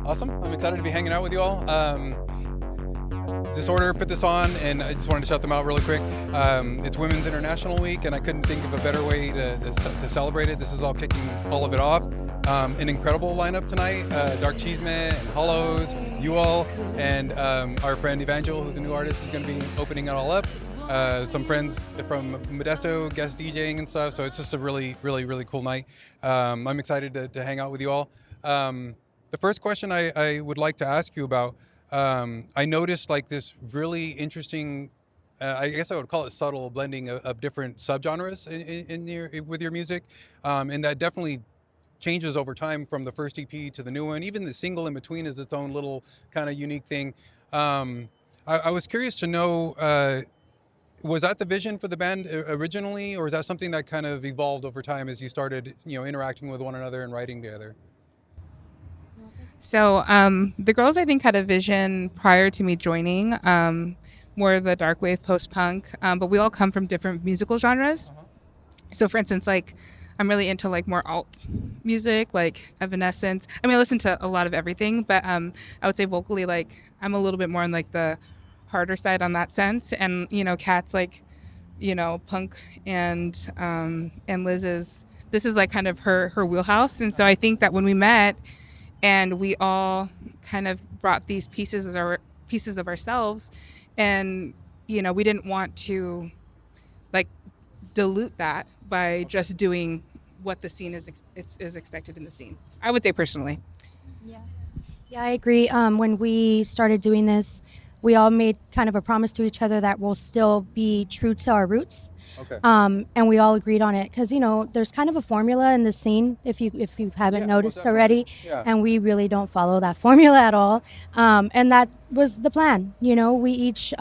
Awesome. I'm excited to be hanging out with you all. Disorder put this on, and I just wanted to shout them out really quick. It's Women's International Week, and I couldn't think of a better way to celebrate it. This is all kicking all of it off. An incredible lineup tonight. Dark Cheeseman and Hollows, you all, and our friend Evangel, who's a new artist, is going to be opening it all up. Some friends from Modesto guest DJing and stuff, so it's just a really cool night. I'm excited to hang out with you all. The first question I would like to ask you about, I noticed like this really interesting, I guess I would call it subtle blending of different subgenres with your music, and that definitely changes over time from the first EP to the new one. Even the single in between is its own little kind of unique thing. I was curious to know, was that the vision for the band originally, or is that something that kind of evolved over time as you started, interacting with one another and writing together? So the girls, I think, had a vision prior to me joining, more the darkwave post-punk, but we all come from different musical genres. So for instance, like I'm really into like more alt music, like Evanescence. I mean, I listen to a lot of everything, but I would say vocally, like I'm a little bit more on like the harder side on that sense. And, Kat's like, punk, and Liz this is like kind of her wheelhouse. And so I think that when we met and we all kind of brought these pieces of ourselves, and, we didn't want to like dilute that by just doing what the scene is expected in the scene. I would say personally. Yeah, I agree. When we started doing this, we all made kind of a promise to each other that we'll still be true to our roots. Okay. And we all agreed on it because, there's kind of a formula in the scene, if you haven't noticed already. Yeah. And we really don't follow that formula at all. And that was the plan. We each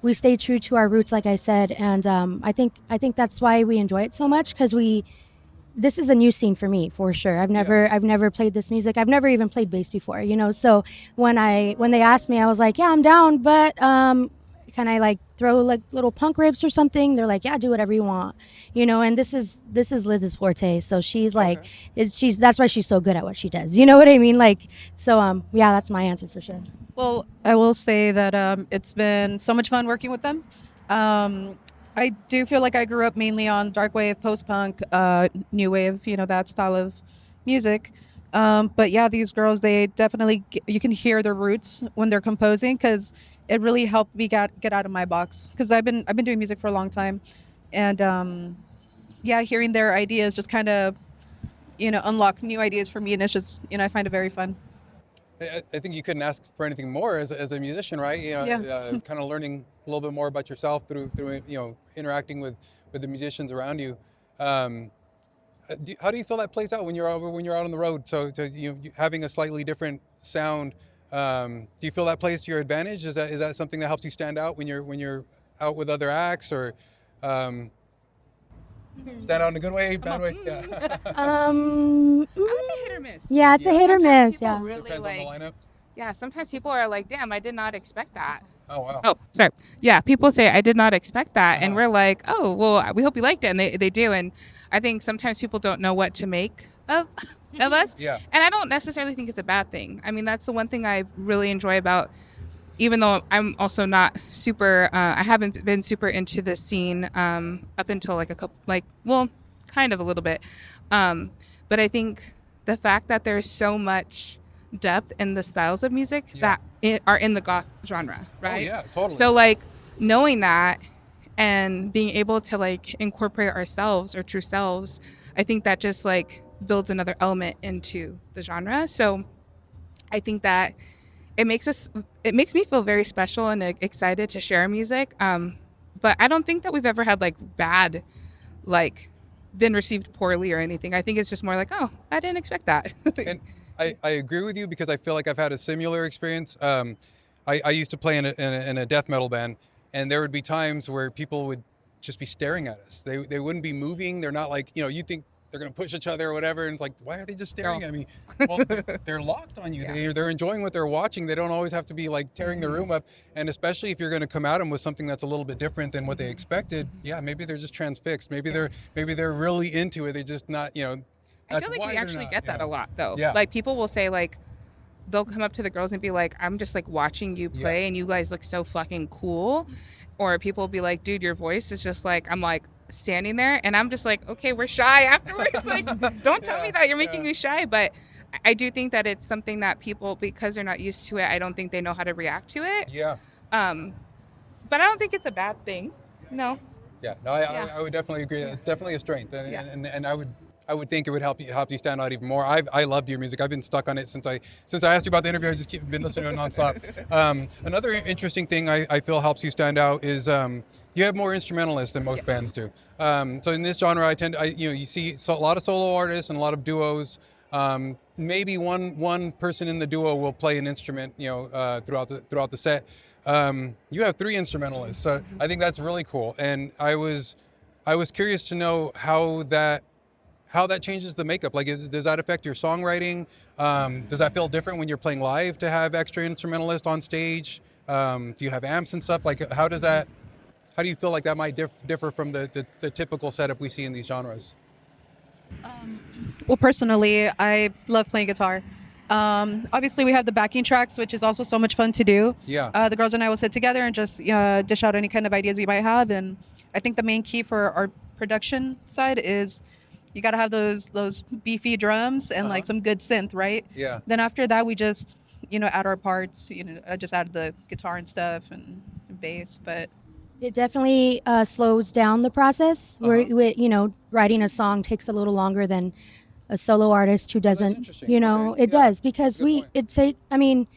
we stay true to our roots, like I said. And I think that's why we enjoy it so much, because this is a new scene for me, for sure. I've never played this music. I've never even played bass before, So when they asked me, I was like, yeah, I'm down, but can I like throw like little punk riffs or something? They're like, yeah, do whatever you want, And this is Liz's forte. So she's like, that's why she's so good at what she does. You know what I mean? Like, so yeah, that's my answer for sure. Well, I will say that it's been so much fun working with them. I do feel like I grew up mainly on darkwave, post-punk, new wave, that style of music. But yeah, these girls, they definitely, you can hear their roots when they're composing, because it really helped me get out of my box. Because I've been doing music for a long time, and hearing their ideas just kind of, unlock new ideas for me, and it's just, I find it very fun. I think you couldn't ask for anything more as a musician, right? Kind of learning a little bit more about yourself through interacting with the musicians around you. How do you feel that plays out when you're out on the road? So having a slightly different sound, do you feel that plays to your advantage? Is that something that helps you stand out when you're out with other acts, or stand out in a good way, bad way? Yeah. I would say hit or miss. Yeah, it's a hit or miss. People Yeah. really Depends on the lineup. Yeah, sometimes people are like, damn, I did not expect that. Oh, wow. Oh, sorry. Yeah, people say, I did not expect that. And we're like, oh, well, we hope you liked it. And they do. And I think sometimes people don't know what to make of us. Yeah. And I don't necessarily think it's a bad thing. I mean, that's the one thing I really enjoy about, even though I'm also not super, I haven't been super into the scene up until like kind of a little bit. But I think the fact that there's so much depth in the styles of music that are in the goth genre, right? Oh, yeah, totally. So like knowing that and being able to like incorporate ourselves, our true selves, I think that just like builds another element into the genre. So I think that it makes me feel very special and excited to share music. But I don't think that we've ever had like bad, like been received poorly or anything. I think it's just more like, oh, I didn't expect that. And I agree with you, because I feel like I've had a similar experience. I used to play in a death metal band, and there would be times where people would just be staring at us. They wouldn't be moving. They're not like, you think they're going to push each other or whatever. And it's like, why are they just staring at me? Well, they're locked on you. Yeah. They're enjoying what they're watching. They don't always have to be like tearing the room up. And especially if you're going to come at them with something that's a little bit different than what they expected. Yeah, maybe they're just transfixed. Maybe they're really into it. They're just not, I feel like we actually get that a lot though. Yeah. Like people will say like, they'll come up to the girls and be like, I'm just like watching you play and you guys look so fucking cool. Or people will be like, dude, your voice is just like, I'm like standing there and I'm just like, okay, we're shy afterwards. Like, don't tell me that you're making me shy. But I do think that it's something that people, because they're not used to it, I don't think they know how to react to it. Yeah. But I don't think it's a bad thing. No. Yeah, no, I would definitely agree. It's definitely a strength, and I would think it would help you stand out even more. I loved your music. I've been stuck on it since I asked you about the interview. I just been listening to it nonstop. Another interesting thing I feel helps you stand out is you have more instrumentalists than most bands do. So in this genre, you see a lot of solo artists and a lot of duos. Maybe one person in the duo will play an instrument, throughout the set. You have 3 instrumentalists, so I think that's really cool. And I was curious to know how that changes the makeup. Like, does that affect your songwriting? Does that feel different when you're playing live to have extra instrumentalists on stage? Do you have amps and stuff? Like, how do you feel like that might differ from the typical setup we see in these genres? Well, personally, I love playing guitar. Obviously, we have the backing tracks, which is also so much fun to do. Yeah. The girls and I will sit together and just dish out any kind of ideas we might have. And I think the main key for our production side is you got to have those beefy drums and like some good synth, right? Yeah. Then after that, we just add our parts. I just add the guitar and stuff and bass, but. It definitely slows down the process. Writing a song takes a little longer than a solo artist who doesn't. interesting. Okay. It does because Good point.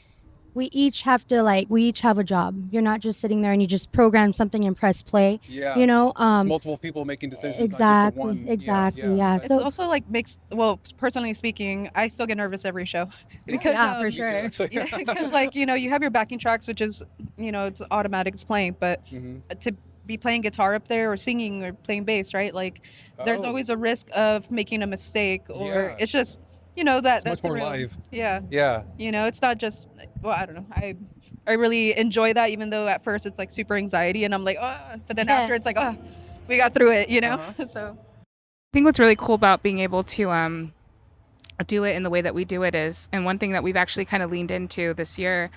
we each have a job. You're not just sitting there and you just program something and press play. Yeah. It's multiple people making decisions. Exactly. Not just the one. Exactly. Yeah. It's also like makes, well, personally speaking, I still get nervous every show because for sure. because you have your backing tracks, which is it's automatic, it's playing, but to be playing guitar up there or singing or playing bass, right? Like there's always a risk of making a mistake or it's just that's much more the real, live. Yeah. Yeah. It's not just, well, I don't know. I really enjoy that, even though at first it's like super anxiety and I'm like, oh, but then after it's like, oh, we got through it, So I think what's really cool about being able to do it in the way that we do it is, and one thing that we've actually kind of leaned into this year,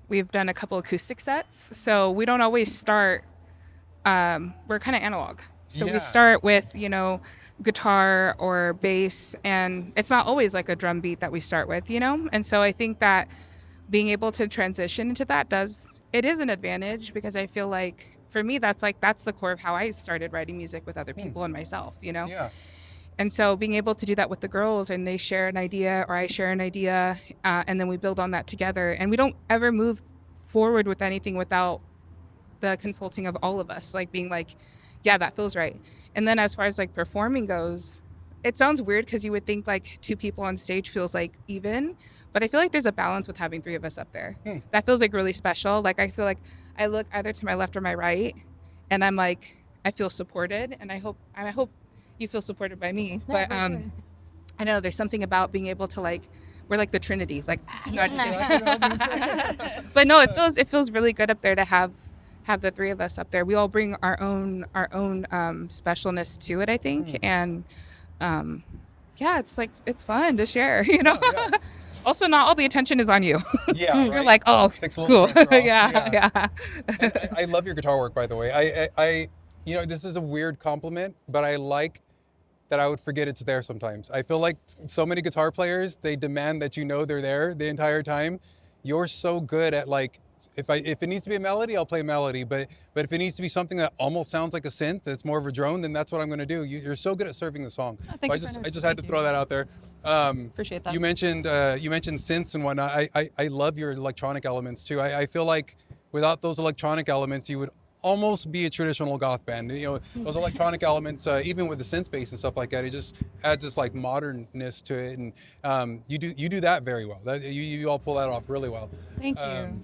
we've done a couple acoustic sets. So we don't always start, we're kind of analog. So we start with, guitar or bass, and it's not always like a drum beat that we start with, And so I think that being able to transition into that it is an advantage, because I feel like for me, that's the core of how I started writing music with other people and myself, Yeah. And so being able to do that with the girls, and they share an idea or I share an idea, and then we build on that together. And we don't ever move forward with anything without the consulting of all of us, like being like, yeah, that feels right. And then as far as like performing goes, it sounds weird because you would think like 2 people on stage feels like even, but I feel like there's a balance with having 3 of us up there. That feels like really special. Like I feel like I look either to my left or my right, and I'm like, I feel supported, and I hope you feel supported by me. Yeah, But for sure. I know there's something about being able to like, we're like the Trinity. Like, no, I'm just kidding. But no, it feels really good up there to have the 3 of us up there. We all bring our own specialness to it, I think, and it's fun to share, Yeah. Also, not all the attention is on you. Yeah. You're Right. like, oh, Takes a little cool. pressure off. Yeah. And I love your guitar work, by the way. I this is a weird compliment, but I like that I would forget it's there sometimes. I feel like so many guitar players, they demand that they're there the entire time. You're so good at like, if it needs to be a melody, I'll play a melody. But if it needs to be something that almost sounds like a synth, that's more of a drone, then that's what I'm going to do. You're so good at serving the song. Oh, thank So you, I just had to throw that out there. Appreciate that. You mentioned synths and whatnot. I love your electronic elements too. I feel like without those electronic elements, you would almost be a traditional goth band. Those electronic elements, even with the synth bass and stuff like that, it just adds this like modernness to it. And you do that very well. You all pull that off really well. Thank you.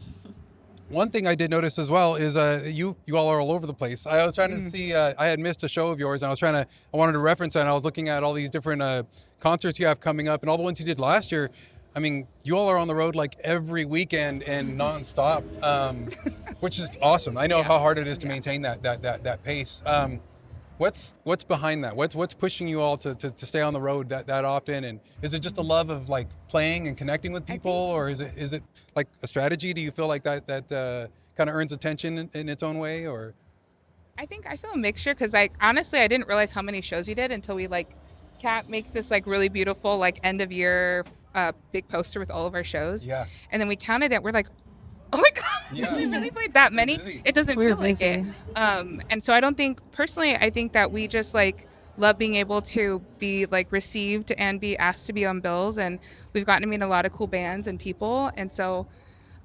One thing I did notice as well is you all are all over the place. I was trying to see, I had missed a show of yours, and I wanted to reference it, and I was looking at all these different concerts you have coming up, and all the ones you did last year. I mean, you all are on the road like every weekend and nonstop, which is awesome. I know how hard it is to maintain that pace. What's behind that? What's pushing you all to stay on the road that often? And is it just a love of like playing and connecting with people, or is it like a strategy? Do you feel like that kind of earns attention in its own way, or? I feel a mixture because like honestly I didn't realize how many shows we did until we like Kat makes this like really beautiful like end of year big poster with all of our shows. Yeah. And then we counted it. We're like, oh my god, Yeah. we really played that many. Busy. It doesn't We're feel like busy. it. And so I don't think personally. I think that we just like love being able to be like received and be asked to be on bills, and we've gotten to meet a lot of cool bands and people. And so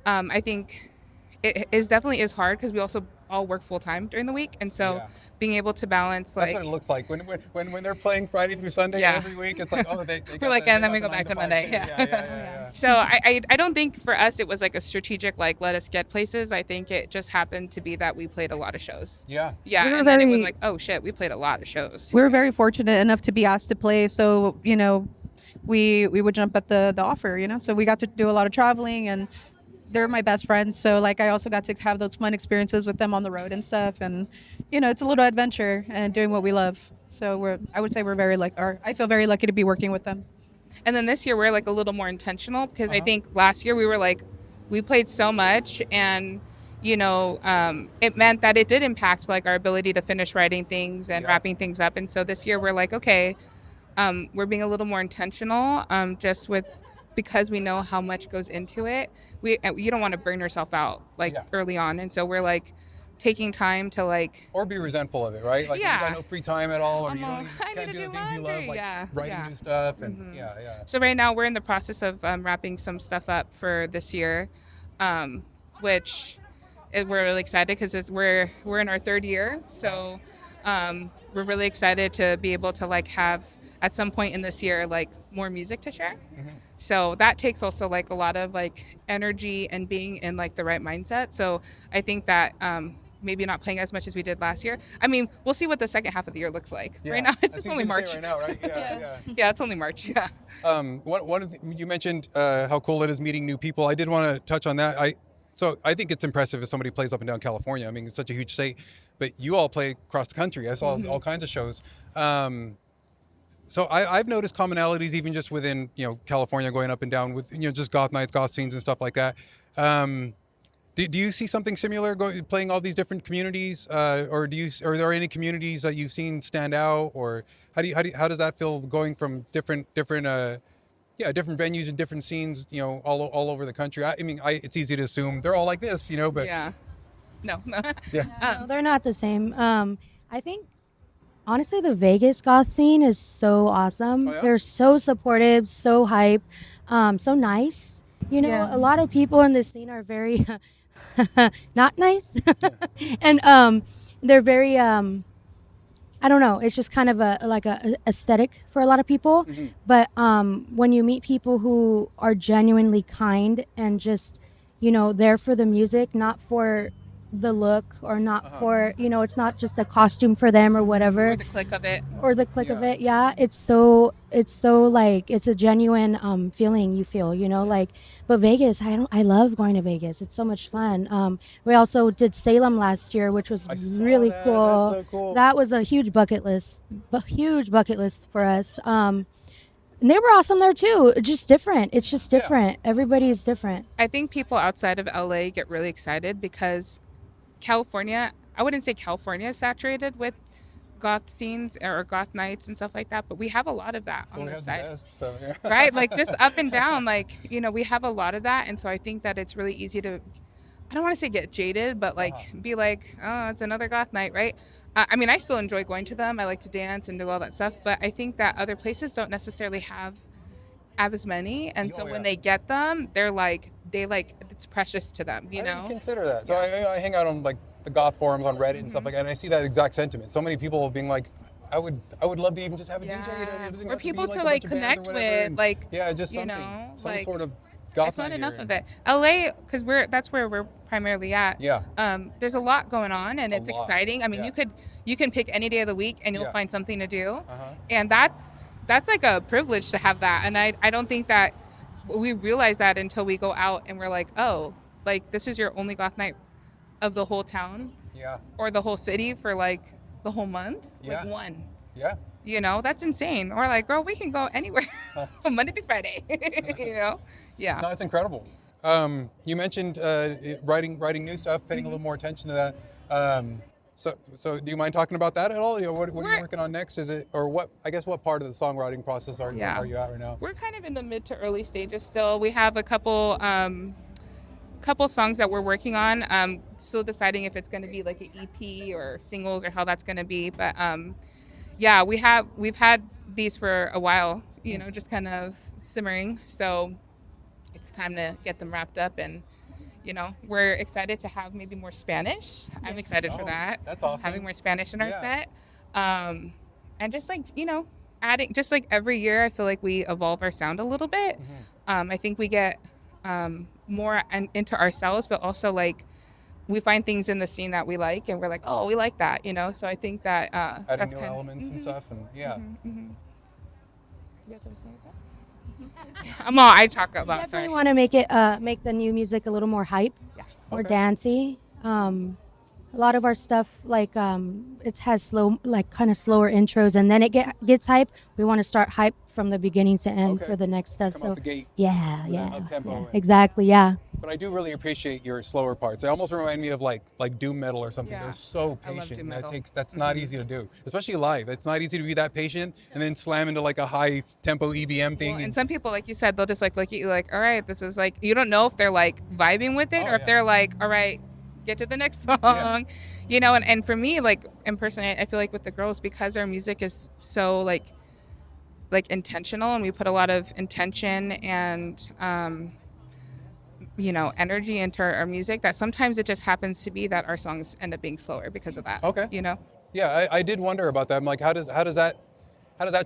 I think it is definitely is hard because we also all work full time during the week, and so Yeah. being able to balance That's like what it looks like when they're playing Friday through Sunday Yeah. every week. It's like, oh, they We're like, and then we go back to Monday. Yeah. Yeah. Yeah. So I don't think for us it was like a strategic like let us get places. I think it just happened to be that we played a lot of shows. Yeah. Yeah, We were and then it was very- like, oh shit, we played a lot of shows. We were very fortunate enough to be asked to play, so we would jump at the offer, so we got to do a lot of traveling, and they're my best friends, so like I also got to have those fun experiences with them on the road and stuff, and it's a little adventure and doing what we love. So I would say we're I feel very lucky to be working with them. And then this year we're like a little more intentional because I think last year we were like, we played so much, and it meant that it did impact like our ability to finish writing things and wrapping things up. And so this year we're like, okay, we're being a little more intentional, just because we know how much goes into it. You don't want to burn yourself out like early on, and so we're like taking time to like Or be resentful of it, right? Like Yeah. you got no free time at all, or you Almost. I can't need do to the do things you love, laundry. like Yeah. writing Yeah. new stuff, and yeah. So right now we're in the process of wrapping some stuff up for this year, which we're really excited because we're in our third year. So we're really excited to be able to like have at some point in this year like more music to share. So that takes also like a lot of like energy and being in like the right mindset. So I think that maybe not playing as much as we did last year. I mean, we'll see what the second half of the year looks like. Yeah. Right now it's That's just easy only to say March. right now, right? Yeah. Yeah, it's only March. Yeah. You mentioned how cool it is meeting new people. I did want to touch on that. So I think it's impressive if somebody plays up and down California. I mean, it's such a huge state, but you all play across the country. I saw all kinds of shows. So I've noticed commonalities even just within, California, going up and down with, just goth nights, goth scenes and stuff like that. Do you see something similar playing all these different communities, or are there any communities that you've seen stand out, or how does that feel going from different venues and different scenes, all over the country? I mean, it's easy to assume they're all like this, but Yeah. No. No, they're not the same. I think honestly the Vegas goth scene is so awesome. Oh, yeah? They're so supportive, so hype, so nice. Yeah. A lot of people in this scene are very not nice. And they're very I don't know, it's just kind of a aesthetic for a lot of people. But when you meet people who are genuinely kind and just there for the music, not for the look, or not for it's not just a costume for them or whatever, Or the click of it. of it. Yeah, it's so like it's a genuine feeling you feel, like. But Vegas, I love going to Vegas. It's so much fun. We also did Salem last year, which was I saw really that. cool. That's so cool. That was a huge bucket list for us. And they were awesome there too. It's just different. Everybody is different. I think people outside of LA get really excited because California, I wouldn't say California is saturated with goth scenes or goth nights and stuff like that, but we have a lot of that on We the have the side. best, so, yeah. Right? Like just up and down, like, we have a lot of that. And so I think that it's really easy to, I don't want to say get jaded, but like be like, oh, it's another goth night, right? I mean, I still enjoy going to them. I like to dance and do all that stuff, but I think that other places don't necessarily have as many. And so Oh, yeah. when they get them, it's precious to them, I didn't consider that. So I hang out on like the goth forums on Reddit and stuff like that, and I see that exact sentiment. So many people being like, I would love to even just have a DJ. It doesn't Or have to be people like to a like bunch of bands or connect whatever, with, and like, yeah, just you something, know, some like, sort of goth it's not night enough here. of it. LA, because that's where we're primarily at. Yeah. There's a lot going on, and A it's lot, exciting. I mean, yeah. you can pick any day of the week, and you'll Yeah. find something to do. Uh-huh. And that's like a privilege to have that. And I don't think that we realize that until we go out and we're like, oh, like this is your only goth night of the whole town Yeah. or the whole city for like the whole month, Yeah. like one. Yeah. You know, that's insane. Or like, girl, we can go anywhere, Monday through Friday. You know, yeah. No, it's incredible. You mentioned writing new stuff, paying a little more attention to that. So do you mind talking about that at all? You know, what are you working on next? Is it, or what? I guess what part of the songwriting process are you at right now? We're kind of in the mid to early stages still. We have a couple songs that we're working on. Still deciding if it's going to be like an EP or singles or how that's going to be. But yeah, we've had these for a while. You know, just kind of simmering. So it's time to get them wrapped up, and you know, we're excited to have maybe more Spanish. I'm excited for that. That's awesome. Having more Spanish in our set. And just like, you know, adding, just like every year, I feel like we evolve our sound a little bit. I think we get more into ourselves, but also like we find things in the scene that we like, and we're like, oh, we like that, you know? So I think that adding that's new kind elements and stuff, and You guys have to say that? I talk a lot. Definitely Sorry. want to make the new music a little more hype, more dancey. A lot of our stuff, like it has kind of slower intros, and then it gets hype. We want to start hype from the beginning to end for the next stuff. Come out the gate. Up-tempo. Exactly. Yeah. But I do really appreciate your slower parts. They almost remind me of like doom metal or something. Yeah. They're so I love patient. doom metal. That's not easy to do, especially live. It's not easy to be that patient and then slam into like a high tempo EBM thing. Well, and some people, like you said, they'll just like look at you like, all right, this is like, you don't know if they're like vibing with it or if they're like, all right, get to the next song, you know. And for me, like in person, I feel like with the girls, because our music is so like intentional, and we put a lot of intention and you know, energy into our music, that sometimes it just happens to be that our songs end up being slower because of that. You know. Yeah, I did wonder about that. I'm like, how does that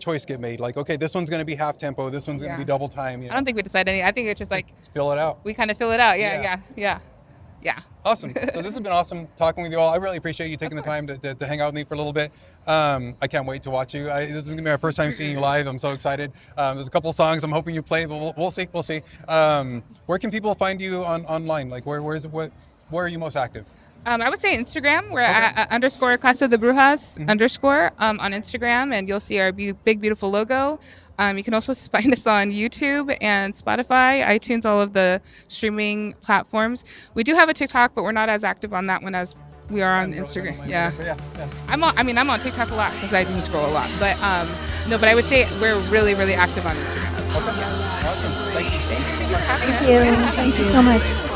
choice get made? Like, okay, this one's going to be half tempo, this one's going to be double time. You know? I don't think we decide any. I think it's just like fill it out. We kind of fill it out. Yeah. Awesome. So this has been awesome talking with you all. I really appreciate you taking the time to hang out with me for a little bit. I can't wait to watch you. This is going to be my first time seeing you live. I'm so excited. There's a couple of songs I'm hoping you play, but we'll see. Where can people find you online? Like where are you most active? I would say Instagram. We're at _ Casa de Brujas _ on Instagram, and you'll see our big, beautiful logo. You can also find us on YouTube and Spotify, iTunes, all of the streaming platforms. We do have a TikTok, but we're not as active on that one as we are on Instagram. I'm on TikTok a lot because I do scroll a lot. But no, but I would say we're really, really active on Instagram. Awesome. Thank you. Thank you for having us. Thank you so much.